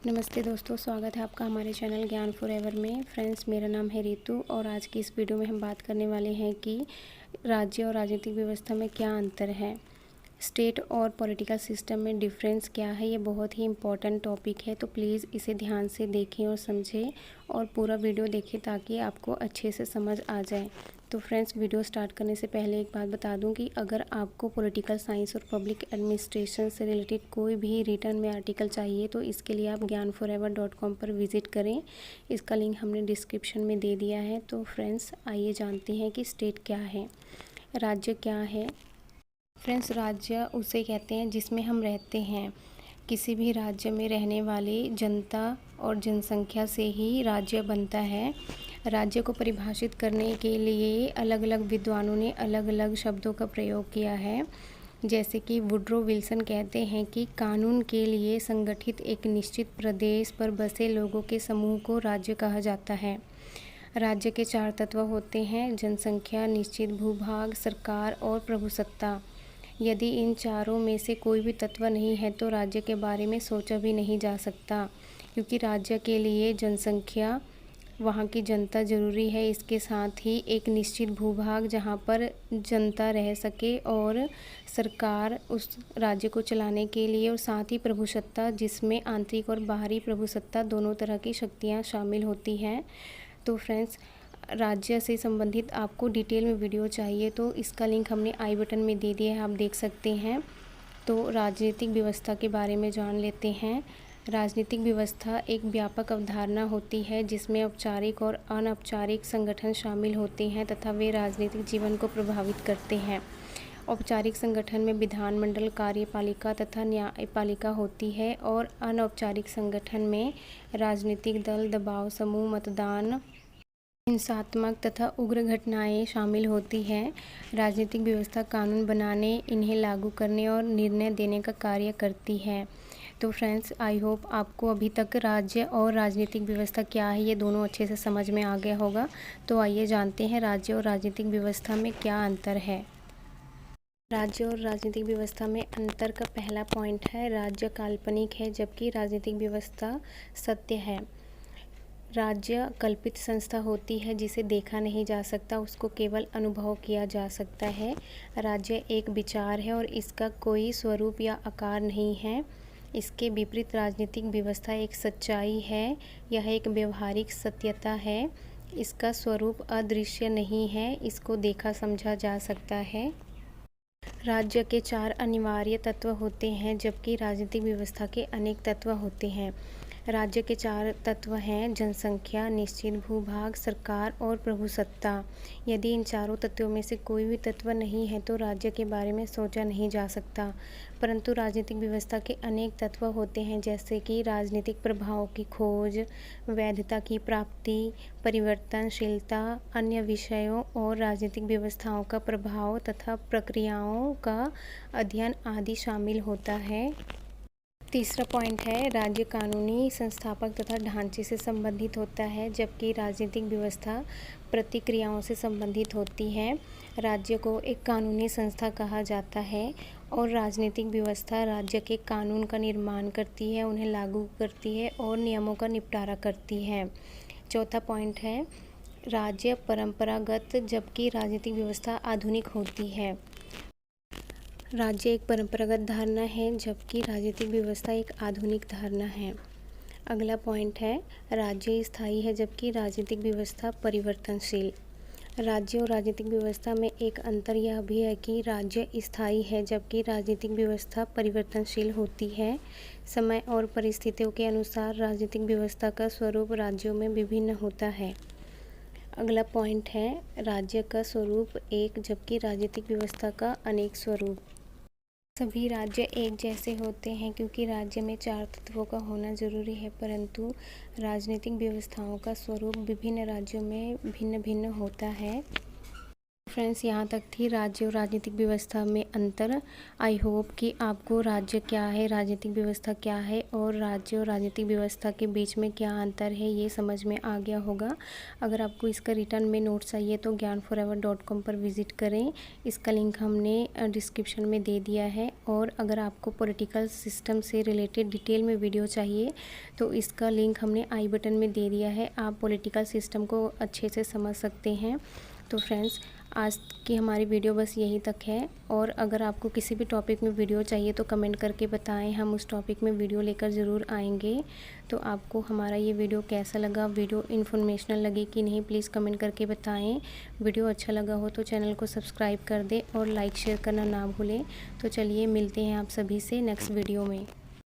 नमस्ते दोस्तों, स्वागत है आपका हमारे चैनल ज्ञान फॉरएवर में। फ्रेंड्स, मेरा नाम है रितु और आज की इस वीडियो में हम बात करने वाले हैं कि राज्य और राजनीतिक व्यवस्था में क्या अंतर है, स्टेट और पॉलिटिकल सिस्टम में डिफरेंस क्या है। ये बहुत ही इम्पॉर्टेंट टॉपिक है, तो प्लीज़ इसे ध्यान से देखें और समझें और पूरा वीडियो देखें ताकि आपको अच्छे से समझ आ जाए। तो फ्रेंड्स, वीडियो स्टार्ट करने से पहले एक बात बता दूं कि अगर आपको पॉलिटिकल साइंस और पब्लिक एडमिनिस्ट्रेशन से रिलेटेड कोई भी रिटर्न में आर्टिकल चाहिए तो इसके लिए आप ज्ञानफॉरएवर.com पर विज़िट करें। इसका लिंक हमने डिस्क्रिप्शन में दे दिया है। तो फ्रेंड्स, आइए जानते हैं कि स्टेट क्या है, राज्य क्या है। फ्रेंड्स, राज्य उसे कहते हैं जिसमें हम रहते हैं। किसी भी राज्य में रहने वाली जनता और जनसंख्या से ही राज्य बनता है। राज्य को परिभाषित करने के लिए अलग अलग विद्वानों ने अलग अलग शब्दों का प्रयोग किया है। जैसे कि वुड्रो विल्सन कहते हैं कि कानून के लिए संगठित एक निश्चित प्रदेश पर बसे लोगों के समूह को राज्य कहा जाता है। राज्य के 4 तत्व होते हैं: जनसंख्या, निश्चित भूभाग, सरकार और प्रभुसत्ता। यदि इन चारों में से कोई भी तत्व नहीं है तो राज्य के बारे में सोचा भी नहीं जा सकता, क्योंकि राज्य के लिए जनसंख्या, वहाँ की जनता ज़रूरी है। इसके साथ ही एक निश्चित भूभाग जहाँ पर जनता रह सके, और सरकार उस राज्य को चलाने के लिए, और साथ ही प्रभुसत्ता जिसमें आंतरिक और बाहरी प्रभुसत्ता दोनों तरह की शक्तियाँ शामिल होती हैं। तो फ्रेंड्स, राज्य से संबंधित आपको डिटेल में वीडियो चाहिए तो इसका लिंक हमने आई बटन में दे दिया है, आप देख सकते हैं। तो राजनीतिक व्यवस्था के बारे में जान लेते हैं। राजनीतिक व्यवस्था एक व्यापक अवधारणा होती है जिसमें औपचारिक और अनौपचारिक संगठन शामिल होते हैं तथा वे राजनीतिक जीवन को प्रभावित करते हैं। औपचारिक संगठन में विधानमंडल, कार्यपालिका तथा न्यायपालिका होती है, और अनौपचारिक संगठन में राजनीतिक दल, दबाव समूह, मतदान, हिंसात्मक तथा उग्र घटनाएं शामिल होती हैं। राजनीतिक व्यवस्था कानून बनाने, इन्हें लागू करने और निर्णय देने का कार्य करती है। तो फ्रेंड्स, आई होप आपको अभी तक राज्य और राजनीतिक व्यवस्था क्या है ये दोनों अच्छे से समझ में आ गया होगा। तो आइए जानते हैं राज्य और राजनीतिक व्यवस्था में क्या अंतर है। राज्य और राजनीतिक व्यवस्था में अंतर का पहला पॉइंट है, राज्य काल्पनिक है जबकि राजनीतिक व्यवस्था सत्य है। राज्य कल्पित संस्था होती है जिसे देखा नहीं जा सकता, उसको केवल अनुभव किया जा सकता है। राज्य एक विचार है और इसका कोई स्वरूप या आकार नहीं है। इसके विपरीत राजनीतिक व्यवस्था एक सच्चाई है, यह एक व्यवहारिक सत्यता है। इसका स्वरूप अदृश्य नहीं है, इसको देखा समझा जा सकता है। राज्य के 4 अनिवार्य तत्व होते हैं जबकि राजनीतिक व्यवस्था के अनेक तत्व होते हैं। राज्य के 4 तत्व हैं: जनसंख्या, निश्चित भूभाग, सरकार और प्रभुसत्ता। यदि इन चारों तत्वों में से कोई भी तत्व नहीं है तो राज्य के बारे में सोचा नहीं जा सकता। परंतु राजनीतिक व्यवस्था के अनेक तत्व होते हैं, जैसे कि राजनीतिक प्रभावों की खोज, वैधता की प्राप्ति, परिवर्तनशीलता, अन्य विषयों और राजनीतिक व्यवस्थाओं का प्रभाव तथा प्रक्रियाओं का अध्ययन आदि शामिल होता है। तीसरा पॉइंट है, राज्य कानूनी, संस्थापक तथा ढांचे से संबंधित होता है जबकि राजनीतिक व्यवस्था प्रतिक्रियाओं से संबंधित होती है। राज्य को एक कानूनी संस्था कहा जाता है और राजनीतिक व्यवस्था राज्य के कानून का निर्माण करती है, उन्हें लागू करती है और नियमों का निपटारा करती है। चौथा पॉइंट है, राज्य परंपरागत जबकि राजनीतिक व्यवस्था आधुनिक होती है। राज्य एक परंपरागत धारणा है जबकि राजनीतिक व्यवस्था एक आधुनिक धारणा है। अगला पॉइंट है, राज्य स्थायी है जबकि राजनीतिक व्यवस्था परिवर्तनशील। राज्य और राजनीतिक व्यवस्था में एक अंतर यह भी है कि राज्य स्थायी है जबकि राजनीतिक व्यवस्था परिवर्तनशील होती है। समय और परिस्थितियों के अनुसार राजनीतिक व्यवस्था का स्वरूप राज्यों में विभिन्न होता है। अगला पॉइंट है, राज्य का स्वरूप एक जबकि राजनीतिक व्यवस्था का अनेक स्वरूप। सभी राज्य एक जैसे होते हैं क्योंकि राज्य में 4 तत्वों का होना जरूरी है, परंतु राजनीतिक व्यवस्थाओं का स्वरूप विभिन्न राज्यों में भिन्न भिन्न होता है। फ्रेंड्स यहाँ तक थी राज्य और राजनीतिक व्यवस्था में अंतर। आई होप कि आपको राज्य क्या है, राजनीतिक व्यवस्था क्या है और राज्य और राजनीतिक व्यवस्था के बीच में क्या अंतर है ये समझ में आ गया होगा। अगर आपको इसका रिटर्न में नोट्स चाहिए तो gyanforever.com पर विज़िट करें। इसका लिंक हमने डिस्क्रिप्शन में दे दिया है। और अगर आपको पॉलिटिकल सिस्टम से रिलेटेड डिटेल में वीडियो चाहिए तो इसका लिंक हमने आई बटन में दे दिया है। आप पॉलिटिकल सिस्टम को अच्छे से समझ सकते हैं। तो फ्रेंड्स आज की हमारी वीडियो बस यहीं तक है। और अगर आपको किसी भी टॉपिक में वीडियो चाहिए तो कमेंट करके बताएं, हम उस टॉपिक में वीडियो लेकर ज़रूर आएंगे। तो आपको हमारा ये वीडियो कैसा लगा, वीडियो इन्फॉर्मेशनल लगे कि नहीं, प्लीज़ कमेंट करके बताएं। वीडियो अच्छा लगा हो तो चैनल को सब्सक्राइब कर दें और लाइक शेयर करना ना भूलें। तो चलिए मिलते हैं आप सभी से नेक्स्ट वीडियो में।